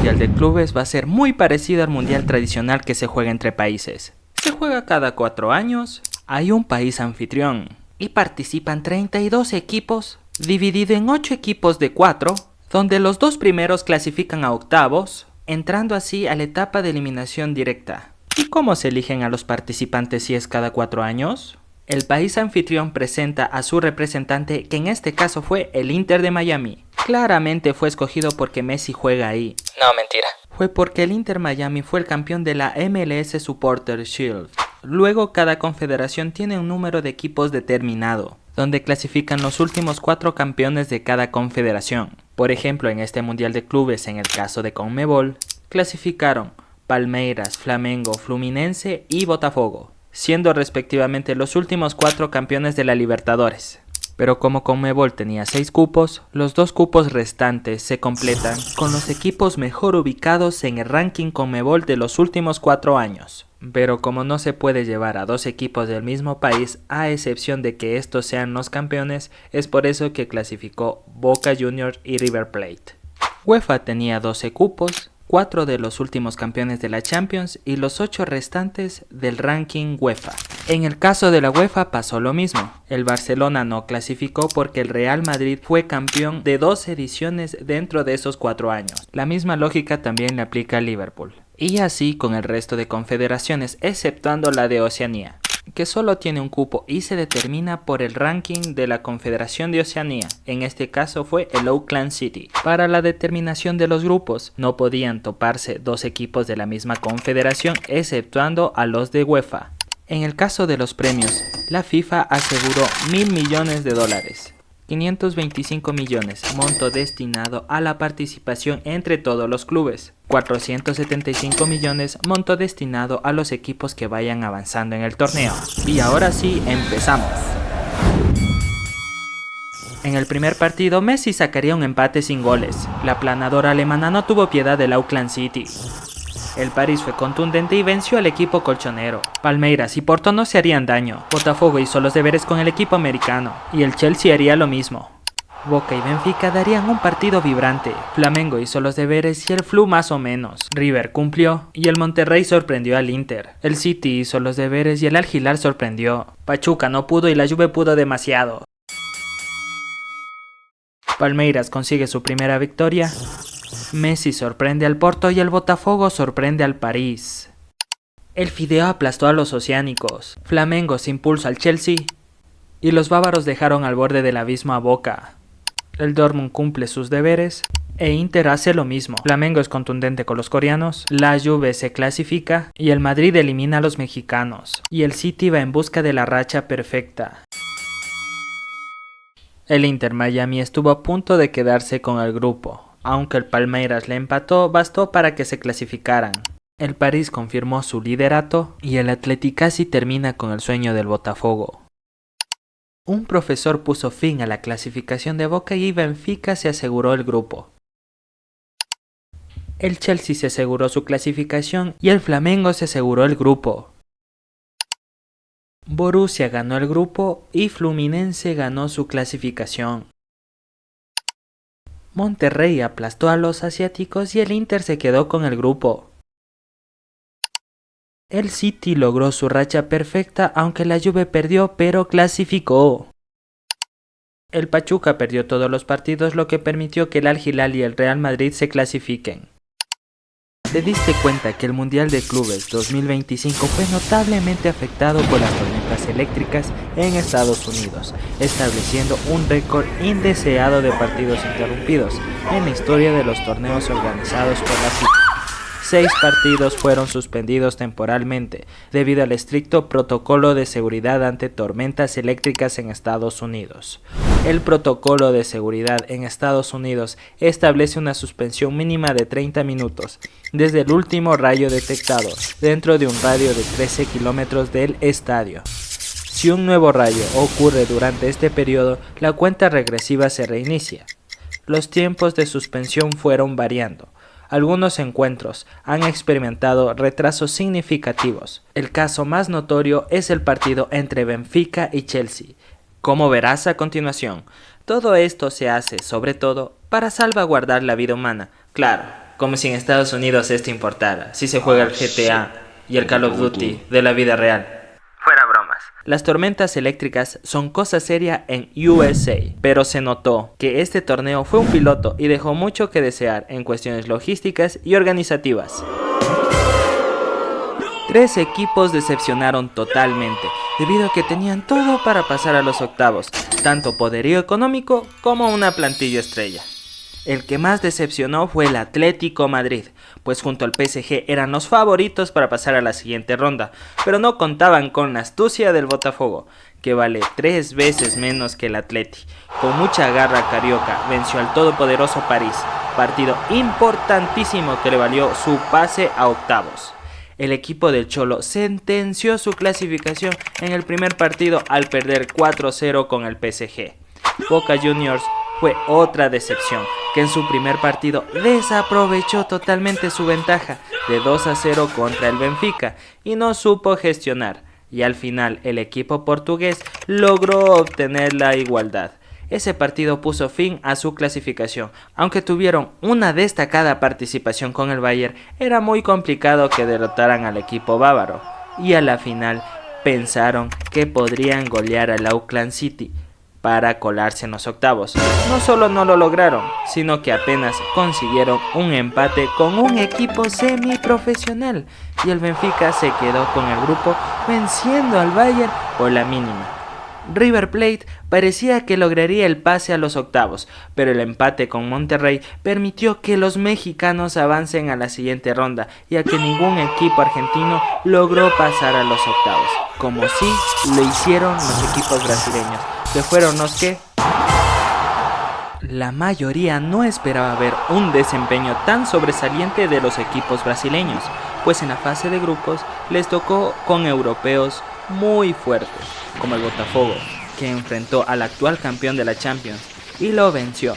Mundial de Clubes va a ser muy parecido al Mundial tradicional que se juega entre países. Se juega cada 4 años, hay un país anfitrión y participan 32 equipos, dividido en 8 equipos de 4, donde los 2 primeros clasifican a octavos, entrando así a la etapa de eliminación directa. ¿Y cómo se eligen a los participantes si es cada 4 años? El país anfitrión presenta a su representante, que en este caso fue el Inter de Miami. Claramente fue escogido porque Messi juega ahí. No, mentira. Fue porque el Inter Miami fue el campeón de la MLS Supporters Shield. Luego cada confederación tiene un número de equipos determinado, donde clasifican los últimos 4 campeones de cada confederación. Por ejemplo, en este Mundial de Clubes, en el caso de CONMEBOL, clasificaron Palmeiras, Flamengo, Fluminense y Botafogo, siendo respectivamente los últimos 4 campeones de la Libertadores. Pero como CONMEBOL tenía 6 cupos, los 2 cupos restantes se completan con los equipos mejor ubicados en el ranking CONMEBOL de los últimos 4 años. Pero como no se puede llevar a 2 equipos del mismo país, a excepción de que estos sean los campeones, es por eso que clasificó Boca Juniors y River Plate. UEFA tenía 12 cupos, 4 de los últimos campeones de la Champions y los 8 restantes del ranking UEFA. En el caso de la UEFA pasó lo mismo. El Barcelona no clasificó porque el Real Madrid fue campeón de 2 ediciones dentro de esos 4 años. La misma lógica también le aplica a Liverpool. Y así con el resto de confederaciones, exceptuando la de Oceanía, que solo tiene un cupo y se determina por el ranking de la Confederación de Oceanía. En este caso fue el Auckland City. Para la determinación de los grupos, no podían toparse 2 equipos de la misma confederación, exceptuando a los de UEFA. En el caso de los premios, la FIFA aseguró $1.000 millones, 525 millones, monto destinado a la participación entre todos los clubes, 475 millones, monto destinado a los equipos que vayan avanzando en el torneo. Y ahora sí, empezamos. En el primer partido, Messi sacaría un empate sin goles. La planadora alemana no tuvo piedad del Auckland City. El París fue contundente y venció al equipo colchonero. Palmeiras y Porto no se harían daño. Botafogo hizo los deberes con el equipo americano, y el Chelsea haría lo mismo. Boca y Benfica darían un partido vibrante. Flamengo hizo los deberes y el Flu más o menos. River cumplió y el Monterrey sorprendió al Inter. El City hizo los deberes y el Al Hilal sorprendió. Pachuca no pudo y la Juve pudo demasiado. Palmeiras consigue su primera victoria. Messi sorprende al Porto y el Botafogo sorprende al París. El Fideo aplastó a los oceánicos. Flamengo se impulsa al Chelsea y los bávaros dejaron al borde del abismo a Boca. El Dortmund cumple sus deberes e Inter hace lo mismo. Flamengo es contundente con los coreanos, la Juve se clasifica y el Madrid elimina a los mexicanos. Y el City va en busca de la racha perfecta. El Inter Miami estuvo a punto de quedarse con el grupo. Aunque el Palmeiras le empató, bastó para que se clasificaran. El París confirmó su liderato y el Athletic casi termina con el sueño del Botafogo. Un profesor puso fin a la clasificación de Boca y Benfica se aseguró el grupo. El Chelsea se aseguró su clasificación y el Flamengo se aseguró el grupo. Borussia ganó el grupo y Fluminense ganó su clasificación. Monterrey aplastó a los asiáticos y el Inter se quedó con el grupo. El City logró su racha perfecta aunque la Juve perdió pero clasificó. El Pachuca perdió todos los partidos, lo que permitió que el Al Hilal y el Real Madrid se clasifiquen. ¿Te diste cuenta que el Mundial de Clubes 2025 fue notablemente afectado por las tormentas eléctricas en Estados Unidos, estableciendo un récord indeseado de partidos interrumpidos en la historia de los torneos organizados por la FIFA? 6 partidos fueron suspendidos temporalmente debido al estricto protocolo de seguridad ante tormentas eléctricas en Estados Unidos. El protocolo de seguridad en Estados Unidos establece una suspensión mínima de 30 minutos desde el último rayo detectado dentro de un radio de 13 kilómetros del estadio. Si un nuevo rayo ocurre durante este periodo, la cuenta regresiva se reinicia. Los tiempos de suspensión fueron variando. Algunos encuentros han experimentado retrasos significativos. El caso más notorio es el partido entre Benfica y Chelsea. Como verás a continuación, todo esto se hace sobre todo para salvaguardar la vida humana. Claro, como si en Estados Unidos esto importara, si se juega el GTA y el Call of Duty de la vida real. Fuera bromas. Las tormentas eléctricas son cosa seria en USA, pero se notó que este torneo fue un piloto y dejó mucho que desear en cuestiones logísticas y organizativas. 3 equipos decepcionaron totalmente, debido a que tenían todo para pasar a los octavos, tanto poderío económico como una plantilla estrella. El que más decepcionó fue el Atlético Madrid, pues junto al PSG eran los favoritos para pasar a la siguiente ronda, pero no contaban con la astucia del Botafogo, que vale 3 veces menos que el Atleti. Con mucha garra carioca venció al todopoderoso París, partido importantísimo que le valió su pase a octavos. El equipo del Cholo sentenció su clasificación en el primer partido al perder 4-0 con el PSG. Boca Juniors fue otra decepción, que en su primer partido desaprovechó totalmente su ventaja de 2-0 contra el Benfica y no supo gestionar, y al final el equipo portugués logró obtener la igualdad. Ese partido puso fin a su clasificación. Aunque tuvieron una destacada participación con el Bayern, era muy complicado que derrotaran al equipo bávaro, y a la final pensaron que podrían golear al Auckland City para colarse en los octavos. No solo no lo lograron, sino que apenas consiguieron un empate con un equipo semiprofesional, y el Benfica se quedó con el grupo venciendo al Bayern por la mínima. River Plate parecía que lograría el pase a los octavos, pero el empate con Monterrey permitió que los mexicanos avancen a la siguiente ronda, ya que ningún equipo argentino logró pasar a los octavos, como sí lo hicieron los equipos brasileños, que fueron los que... La mayoría no esperaba ver un desempeño tan sobresaliente de los equipos brasileños, pues en la fase de grupos les tocó con europeos muy fuertes, como el Botafogo, que enfrentó al actual campeón de la Champions y lo venció,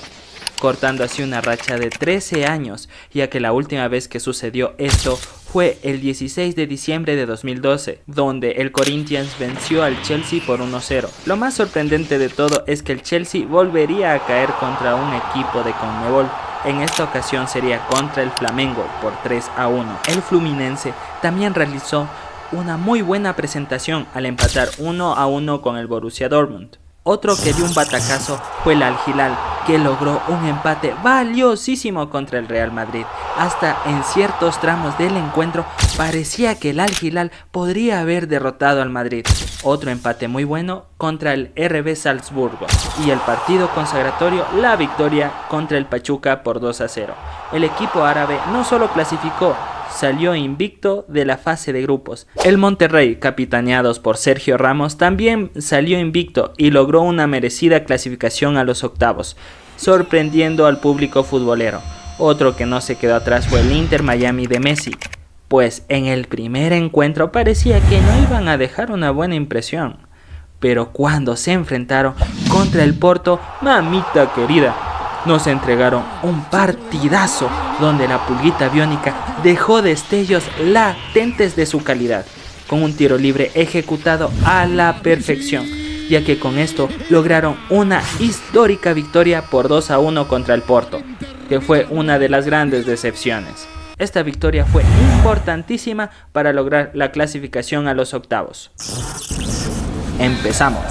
cortando así una racha de 13 años, ya que la última vez que sucedió esto fue el 16 de diciembre de 2012, donde el Corinthians venció al Chelsea por 1-0. Lo más sorprendente de todo es que el Chelsea volvería a caer contra un equipo de Conmebol. En esta ocasión sería contra el Flamengo por 3-1. El Fluminense también realizó una muy buena presentación al empatar 1-1 con el Borussia Dortmund. Otro que dio un batacazo fue el Al Hilal, que logró un empate valiosísimo contra el Real Madrid. Hasta en ciertos tramos del encuentro parecía que el Al Hilal podría haber derrotado al Madrid. Otro empate muy bueno contra el RB Salzburgo, y el partido consagratorio, la victoria contra el Pachuca por 2-0. El equipo árabe no solo clasificó, salió invicto de la fase de grupos. El Monterrey, capitaneados por Sergio Ramos, también salió invicto y logró una merecida clasificación a los octavos, sorprendiendo al público futbolero. Otro que no se quedó atrás fue el Inter Miami de Messi, pues en el primer encuentro parecía que no iban a dejar una buena impresión, pero cuando se enfrentaron contra el Porto, mamita querida, nos entregaron un partidazo donde la pulguita biónica dejó destellos latentes de su calidad, con un tiro libre ejecutado a la perfección, ya que con esto lograron una histórica victoria por 2-1 contra el Porto, que fue una de las grandes decepciones. Esta victoria fue importantísima para lograr la clasificación a los octavos. Empezamos.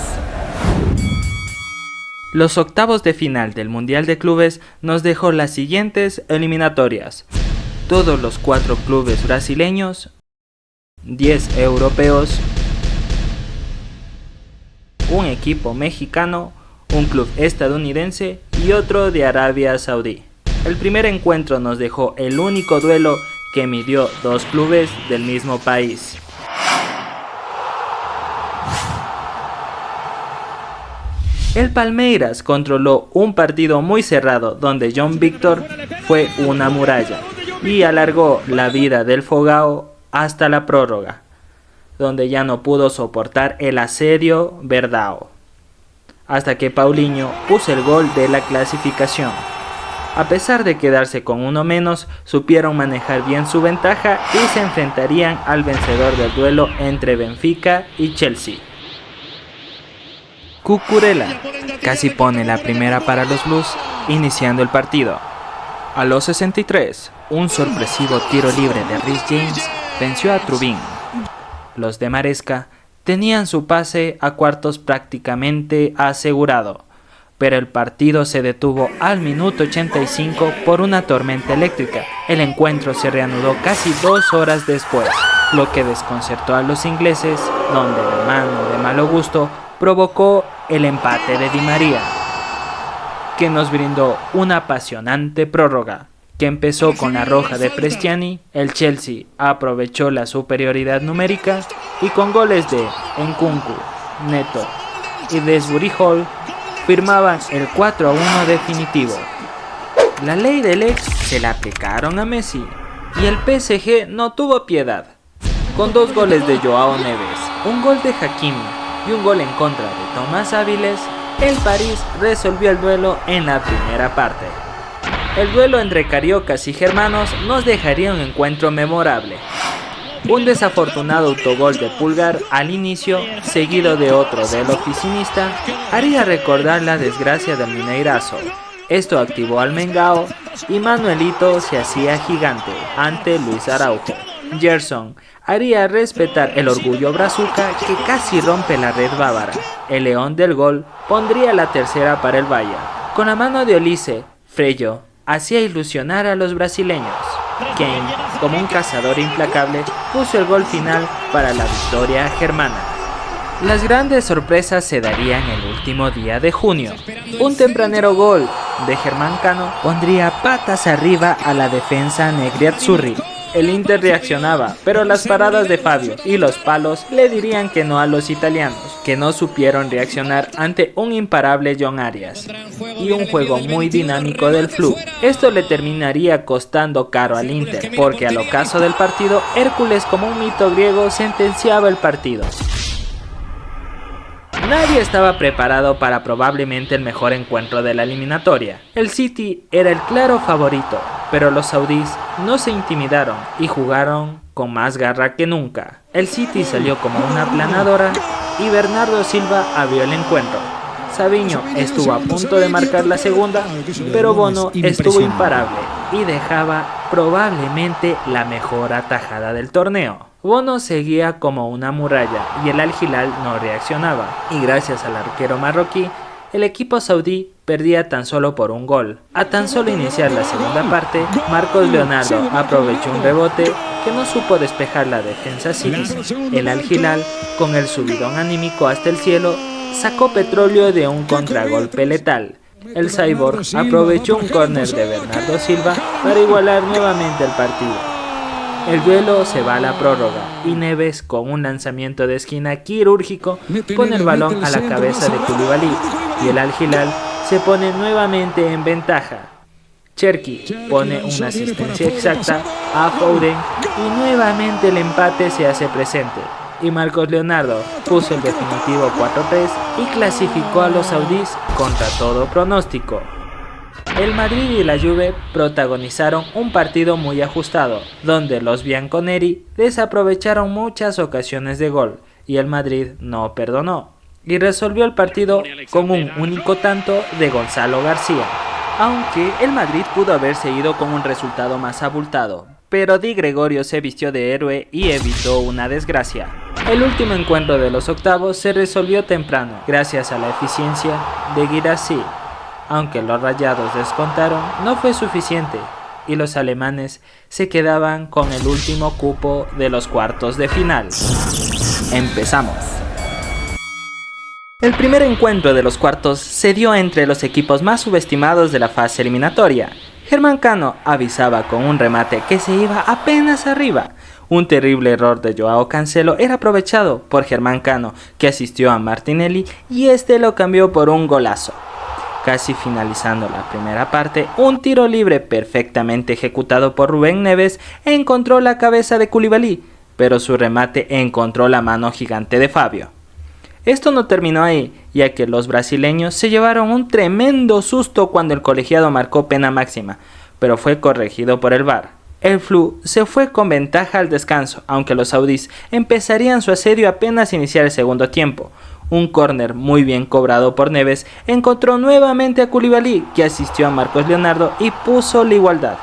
Los octavos de final del Mundial de Clubes nos dejó las siguientes eliminatorias. Todos los 4 clubes brasileños, 10 europeos, un equipo mexicano, un club estadounidense y otro de Arabia Saudí. El primer encuentro nos dejó el único duelo que midió 2 clubes del mismo país. El Palmeiras controló un partido muy cerrado donde John Víctor fue una muralla y alargó la vida del Fogao hasta la prórroga, donde ya no pudo soportar el asedio verdao, hasta que Paulinho puso el gol de la clasificación. A pesar de quedarse con uno menos, supieron manejar bien su ventaja y se enfrentarían al vencedor del duelo entre Benfica y Chelsea. Cucurella casi pone la primera para los Blues, iniciando el partido. A los 63, un sorpresivo tiro libre de Reece James venció a Trubin. Los de Maresca tenían su pase a cuartos prácticamente asegurado, pero el partido se detuvo al minuto 85 por una tormenta eléctrica. El encuentro se reanudó casi 2 horas después, lo que desconcertó a los ingleses, donde la mano de malo gusto provocó el empate de Di María, que nos brindó una apasionante prórroga, que empezó con la roja de Prestiani. El Chelsea aprovechó la superioridad numérica y con goles de Nkunku, Neto y Desbury Hall firmaban el 4-1 definitivo. La ley del ex se la aplicaron a Messi y el PSG no tuvo piedad. Con 2 goles de Joao Neves, un gol de Hakimi y un gol en contra de Tomás Áviles, el París resolvió el duelo en la primera parte. El duelo entre cariocas y germanos nos dejaría un encuentro memorable. Un desafortunado autogol de Pulgar al inicio, seguido de otro del oficinista, haría recordar la desgracia del Mineirazo. Esto activó al Mengao y Manuelito se hacía gigante ante Luis Araujo. Gerson haría respetar el orgullo brazuca que casi rompe la red bávara. El león del gol pondría la tercera para el Bayern. Con la mano de Olise, Freyo hacía ilusionar a los brasileños. Kane, como un cazador implacable, puso el gol final para la victoria germana. Las grandes sorpresas se darían el último día de junio. Un tempranero gol de Germán Cano pondría patas arriba a la defensa negriazzurri. El Inter reaccionaba, pero las paradas de Fabio y los palos le dirían que no a los italianos, que no supieron reaccionar ante un imparable John Arias y un juego muy dinámico del Flu. Esto le terminaría costando caro al Inter, porque al ocaso del partido, Hércules, como un mito griego, sentenciaba el partido. Nadie estaba preparado para probablemente el mejor encuentro de la eliminatoria. El City era el claro favorito, pero los saudíes no se intimidaron y jugaron con más garra que nunca. El City salió como una aplanadora y Bernardo Silva abrió el encuentro. Savinho estuvo a punto de marcar la segunda, pero Bono estuvo imparable y dejaba probablemente la mejor atajada del torneo. Bono seguía como una muralla y el Al Hilal no reaccionaba, y gracias al arquero marroquí, el equipo saudí perdía tan solo por un gol. A tan solo iniciar la segunda parte, Marcos Leonardo aprovechó un rebote que no supo despejar la defensa siria. El Al Hilal, con el subidón anímico hasta el cielo, sacó petróleo de un contragolpe letal. El Cyborg aprovechó un córner de Bernardo Silva para igualar nuevamente el partido. El duelo se va a la prórroga y Neves, con un lanzamiento de esquina quirúrgico, pone el balón a la cabeza de Koulibaly y el Al Hilal se pone nuevamente en ventaja. Cherki pone una asistencia exacta a Foden y nuevamente el empate se hace presente. Y Marcos Leonardo puso el definitivo 4-3 y clasificó a los saudíes contra todo pronóstico. El Madrid y la Juve protagonizaron un partido muy ajustado, donde los bianconeri desaprovecharon muchas ocasiones de gol y el Madrid no perdonó y resolvió el partido con un único tanto de Gonzalo García. Aunque el Madrid pudo haberse ido con un resultado más abultado, pero Di Gregorio se vistió de héroe y evitó una desgracia. El último encuentro de los octavos se resolvió temprano, gracias a la eficiencia de Guirassy. Aunque los rayados descontaron, no fue suficiente, y los alemanes se quedaban con el último cupo de los cuartos de final. Empezamos. El primer encuentro de los cuartos se dio entre los equipos más subestimados de la fase eliminatoria. Germán Cano avisaba con un remate que se iba apenas arriba. Un terrible error de Joao Cancelo era aprovechado por Germán Cano, que asistió a Martinelli y este lo cambió por un golazo. Casi finalizando la primera parte, un tiro libre perfectamente ejecutado por Rubén Neves encontró la cabeza de Koulibaly, pero su remate encontró la mano gigante de Fabio. Esto no terminó ahí, ya que los brasileños se llevaron un tremendo susto cuando el colegiado marcó pena máxima, pero fue corregido por el VAR. El Flu se fue con ventaja al descanso, aunque los saudíes empezarían su asedio apenas iniciar el segundo tiempo. Un córner muy bien cobrado por Neves encontró nuevamente a Koulibaly, que asistió a Marcos Leonardo y puso la igualdad.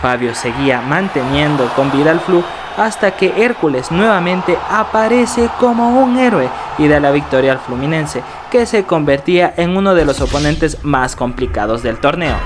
Fabio seguía manteniendo con vida al Flu hasta que Hércules nuevamente aparece como un héroe y da la victoria al Fluminense, que se convertía en uno de los oponentes más complicados del torneo.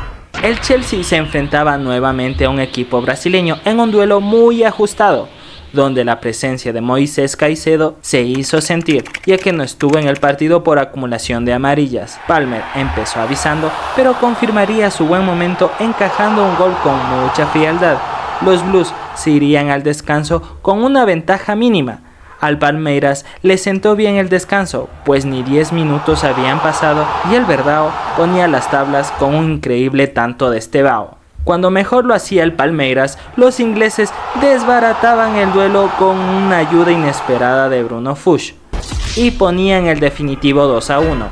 El Chelsea se enfrentaba nuevamente a un equipo brasileño en un duelo muy ajustado, donde la presencia de Moisés Caicedo se hizo sentir, ya que no estuvo en el partido por acumulación de amarillas. Palmer empezó avisando, pero confirmaría su buen momento encajando un gol con mucha frialdad. Los Blues se irían al descanso con una ventaja mínima. Al Palmeiras le sentó bien el descanso, pues ni 10 minutos habían pasado y el Verdão ponía las tablas con un increíble tanto de Estevao. Cuando mejor lo hacía el Palmeiras, los ingleses desbarataban el duelo con una ayuda inesperada de Bruno Fuchs y ponían el definitivo 2-1.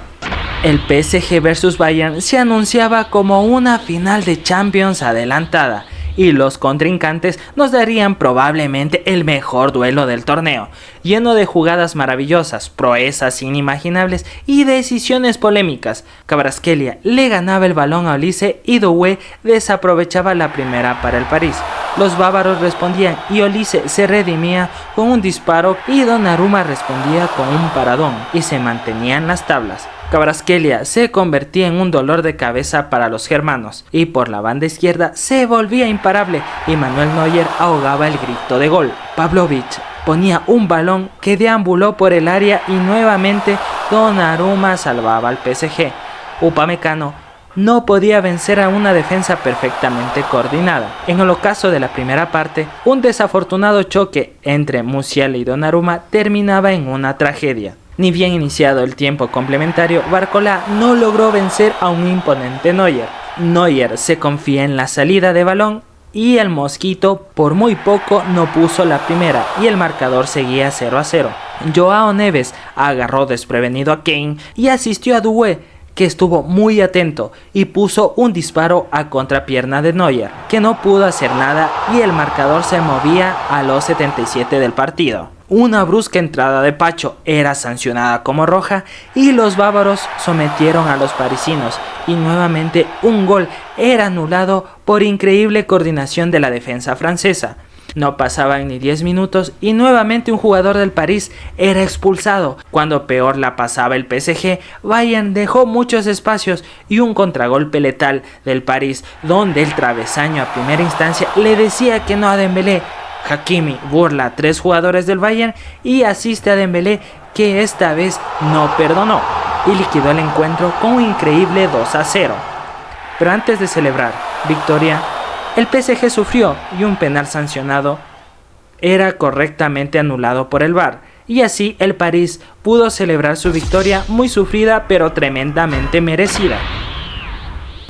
El PSG vs Bayern se anunciaba como una final de Champions adelantada, y los contrincantes nos darían probablemente el mejor duelo del torneo, lleno de jugadas maravillosas, proezas inimaginables y decisiones polémicas. Kvaratskhelia le ganaba el balón a Olise y Doué desaprovechaba la primera para el París. Los bávaros respondían y Olise se redimía con un disparo y Donnarumma respondía con un paradón y se mantenían las tablas. Kvaratskhelia se convertía en un dolor de cabeza para los germanos y por la banda izquierda se volvía imparable y Manuel Neuer ahogaba el grito de gol. Pavlovic ponía un balón que deambuló por el área y nuevamente Donnarumma salvaba al PSG. Upamecano no podía vencer a una defensa perfectamente coordinada. En el ocaso de la primera parte, un desafortunado choque entre Musiala y Donnarumma terminaba en una tragedia. Ni bien iniciado el tiempo complementario, Barcola no logró vencer a un imponente Neuer. Neuer se confía en la salida de balón y el Mosquito por muy poco no puso la primera y el marcador seguía 0-0. Joao Neves agarró desprevenido a Kane y asistió a Doué, que estuvo muy atento y puso un disparo a contrapierna de Neuer, que no pudo hacer nada y el marcador se movía a los 77 del partido. Una brusca entrada de Pacho era sancionada como roja y los bávaros sometieron a los parisinos y nuevamente un gol era anulado por increíble coordinación de la defensa francesa. No pasaban ni 10 minutos y nuevamente un jugador del París era expulsado. Cuando peor la pasaba el PSG, Bayern dejó muchos espacios y un contragolpe letal del París, donde el travesaño a primera instancia le decía que no a Dembélé. Hakimi burla a 3 jugadores del Bayern y asiste a Dembélé, que esta vez no perdonó y liquidó el encuentro con un increíble 2-0. Pero antes de celebrar victoria, el PSG sufrió y un penal sancionado era correctamente anulado por el VAR, y así el París pudo celebrar su victoria muy sufrida pero tremendamente merecida.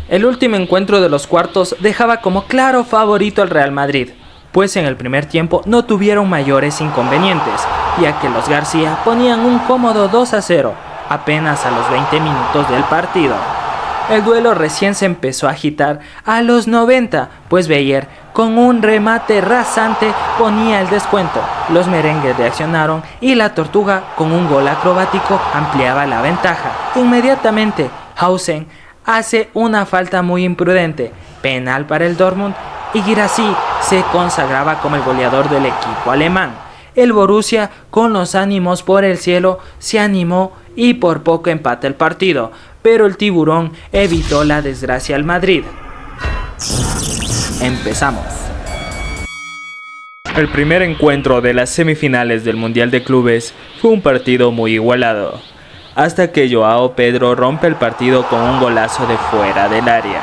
El último encuentro de los cuartos dejaba como claro favorito al Real Madrid, pues en el primer tiempo no tuvieron mayores inconvenientes, ya que los García ponían un cómodo 2-0 apenas a los 20 minutos del partido. El duelo recién se empezó a agitar a los 90, pues Beyer con un remate rasante ponía el descuento. Los merengues reaccionaron y la Tortuga con un gol acrobático ampliaba la ventaja. Inmediatamente Hausen hace una falta muy imprudente, penal para el Dortmund, y Guirassy se consagraba como el goleador del equipo alemán. El Borussia, con los ánimos por el cielo, se animó y por poco empata el partido, pero el tiburón evitó la desgracia al Madrid. Empezamos. El primer encuentro de las semifinales del Mundial de Clubes fue un partido muy igualado, hasta que Joao Pedro rompe el partido con un golazo de fuera del área.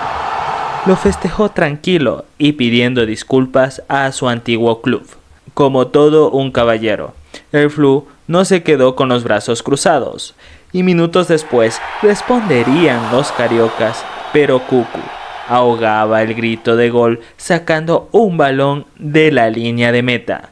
Lo festejó tranquilo y pidiendo disculpas a su antiguo club. Como todo un caballero, el Flu no se quedó con los brazos cruzados, y minutos después responderían los cariocas, pero Cucu ahogaba el grito de gol sacando un balón de la línea de meta.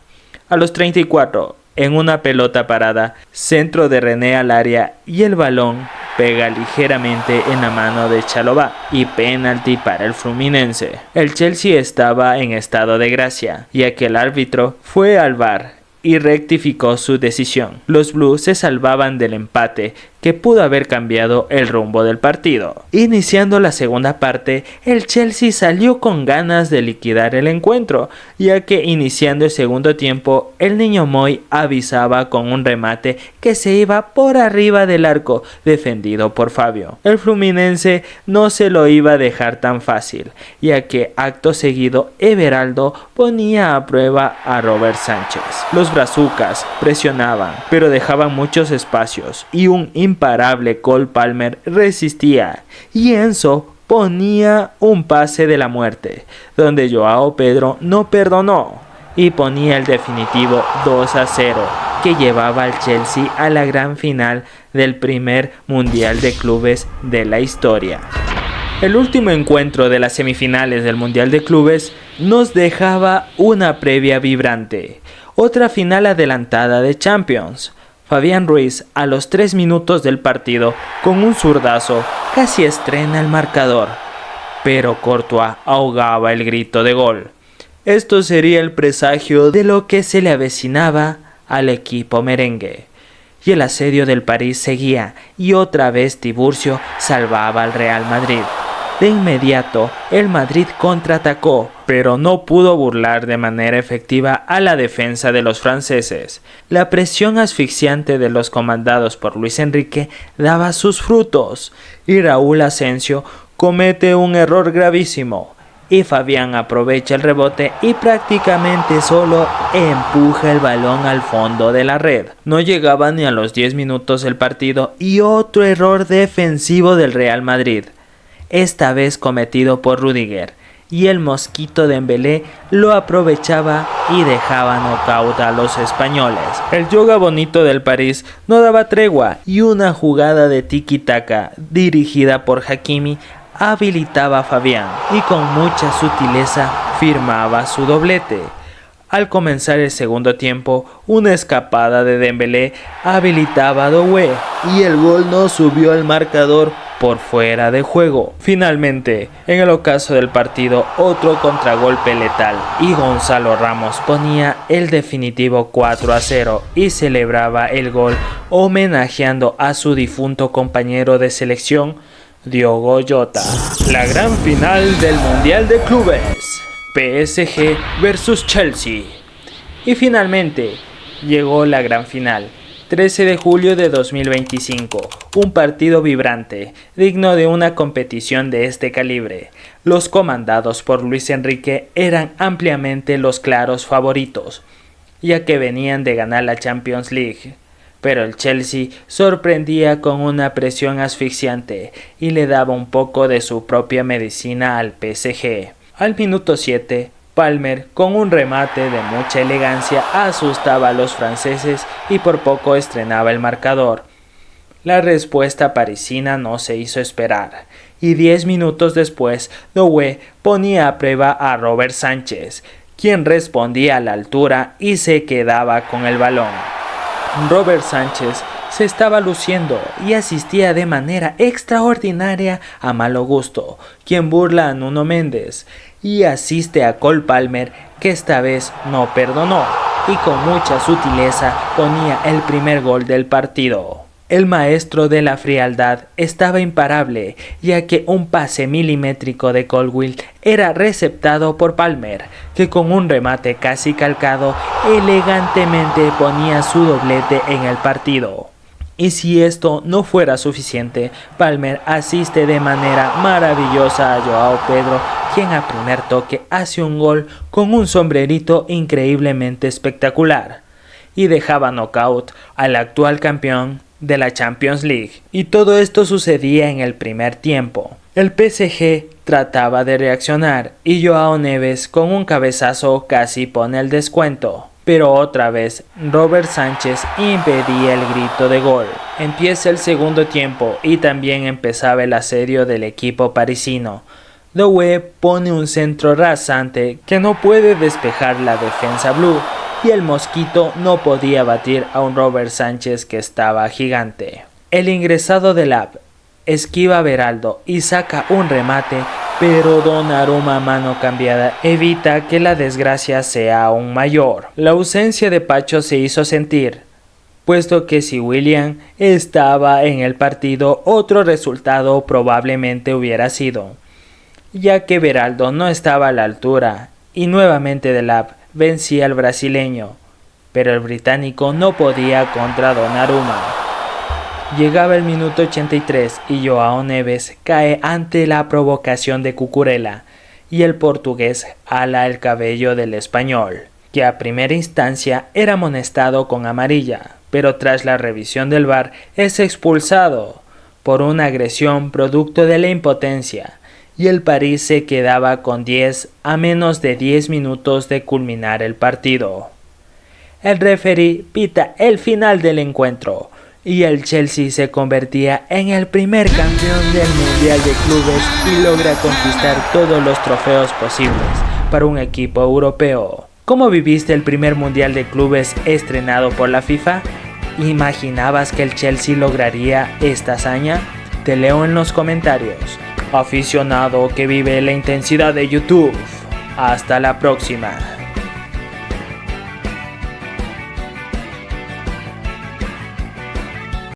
A los 34, en una pelota parada, centro de René al área y el balón pega ligeramente en la mano de Chalobah y penalti para el Fluminense. El Chelsea estaba en estado de gracia, ya que el árbitro fue al VAR y rectificó su decisión. Los Blues se salvaban del empate que pudo haber cambiado el rumbo del partido. Iniciando la segunda parte, el Chelsea salió con ganas de liquidar el encuentro, ya que iniciando el segundo tiempo, el niño Moy avisaba con un remate que se iba por arriba del arco, defendido por Fabio. El Fluminense no se lo iba a dejar tan fácil, ya que acto seguido Everaldo ponía a prueba a Robert Sánchez. Los brazucas presionaban, pero dejaban muchos espacios, y un imparable Cole Palmer resistía, y Enzo ponía un pase de la muerte, donde Joao Pedro no perdonó, y ponía el definitivo 2-0, que llevaba al Chelsea a la gran final del primer Mundial de Clubes de la historia. El último encuentro de las semifinales del Mundial de Clubes nos dejaba una previa vibrante, otra final adelantada de Champions. Fabián Ruiz, a los 3 minutos del partido, con un zurdazo, casi estrena el marcador, pero Courtois ahogaba el grito de gol. Esto sería el presagio de lo que se le avecinaba al equipo merengue. Y el asedio del París seguía, y otra vez Tiburcio salvaba al Real Madrid. De inmediato, el Madrid contraatacó, pero no pudo burlar de manera efectiva a la defensa de los franceses. La presión asfixiante de los comandados por Luis Enrique daba sus frutos, y Raúl Asensio comete un error gravísimo, y Fabián aprovecha el rebote y prácticamente solo empuja el balón al fondo de la red. No llegaba ni a los 10 minutos del partido y otro error defensivo del Real Madrid, esta vez cometido por Rudiger, y el mosquito Dembélé lo aprovechaba y dejaba nocaut a los españoles. El yoga bonito del París no daba tregua, y una jugada de tiki-taka dirigida por Hakimi habilitaba a Fabián, y con mucha sutileza firmaba su doblete. Al comenzar el segundo tiempo, una escapada de Dembélé habilitaba a Doué, y el gol no subió al marcador por fuera de juego. Finalmente, en el ocaso del partido, otro contragolpe letal, y Gonzalo Ramos ponía el definitivo 4-0 y celebraba el gol homenajeando a su difunto compañero de selección, Diogo Jota. La gran final del Mundial de Clubes, PSG versus Chelsea. Y finalmente llegó la gran final, 13 de julio de 2025, un partido vibrante, digno de una competición de este calibre. Los comandados por Luis Enrique eran ampliamente los claros favoritos, ya que venían de ganar la Champions League. Pero el Chelsea sorprendía con una presión asfixiante y le daba un poco de su propia medicina al PSG. Al minuto 7, Palmer, con un remate de mucha elegancia, asustaba a los franceses y por poco estrenaba el marcador. La respuesta parisina no se hizo esperar, y 10 minutos después, Doué ponía a prueba a Robert Sánchez, quien respondía a la altura y se quedaba con el balón. Robert Sánchez se estaba luciendo y asistía de manera extraordinaria a Malo Gusto, quien burla a Nuno Méndez, y asiste a Cole Palmer, que esta vez no perdonó, y con mucha sutileza ponía el primer gol del partido. El maestro de la frialdad estaba imparable, ya que un pase milimétrico de Colwill era receptado por Palmer, que con un remate casi calcado, elegantemente ponía su doblete en el partido. Y si esto no fuera suficiente, Palmer asiste de manera maravillosa a Joao Pedro, quien a primer toque hace un gol con un sombrerito increíblemente espectacular, y dejaba knockout al actual campeón de la Champions League. Y todo esto sucedía en el primer tiempo. El PSG trataba de reaccionar y Joao Neves con un cabezazo casi pone el descuento. Pero otra vez Robert Sánchez impedía el grito de gol. Empieza el segundo tiempo y también empezaba el asedio del equipo parisino. Doué pone un centro rasante que no puede despejar la defensa blue, y el mosquito no podía batir a un Robert Sánchez que estaba gigante. El ingresado del Lab esquiva a Beraldo y saca un remate pero Donnarumma a mano cambiada evita que la desgracia sea aún mayor. La ausencia de Pacho se hizo sentir, puesto que si William estaba en el partido, otro resultado probablemente hubiera sido, ya que Beraldo no estaba a la altura y nuevamente Delap vencía al brasileño, pero el británico no podía contra Donnarumma. Llegaba el minuto 83 y Joao Neves cae ante la provocación de Cucurella y el portugués ala el cabello del español, que a primera instancia era amonestado con amarilla, pero tras la revisión del VAR es expulsado por una agresión producto de la impotencia, y el París se quedaba con 10 a menos de 10 minutos de culminar el partido. El referee pita el final del encuentro, y el Chelsea se convertía en el primer campeón del Mundial de Clubes y logra conquistar todos los trofeos posibles para un equipo europeo. ¿Cómo viviste el primer Mundial de Clubes estrenado por la FIFA? ¿Imaginabas que el Chelsea lograría esta hazaña? Te leo en los comentarios. Aficionado que vive la intensidad de YouTube. Hasta la próxima.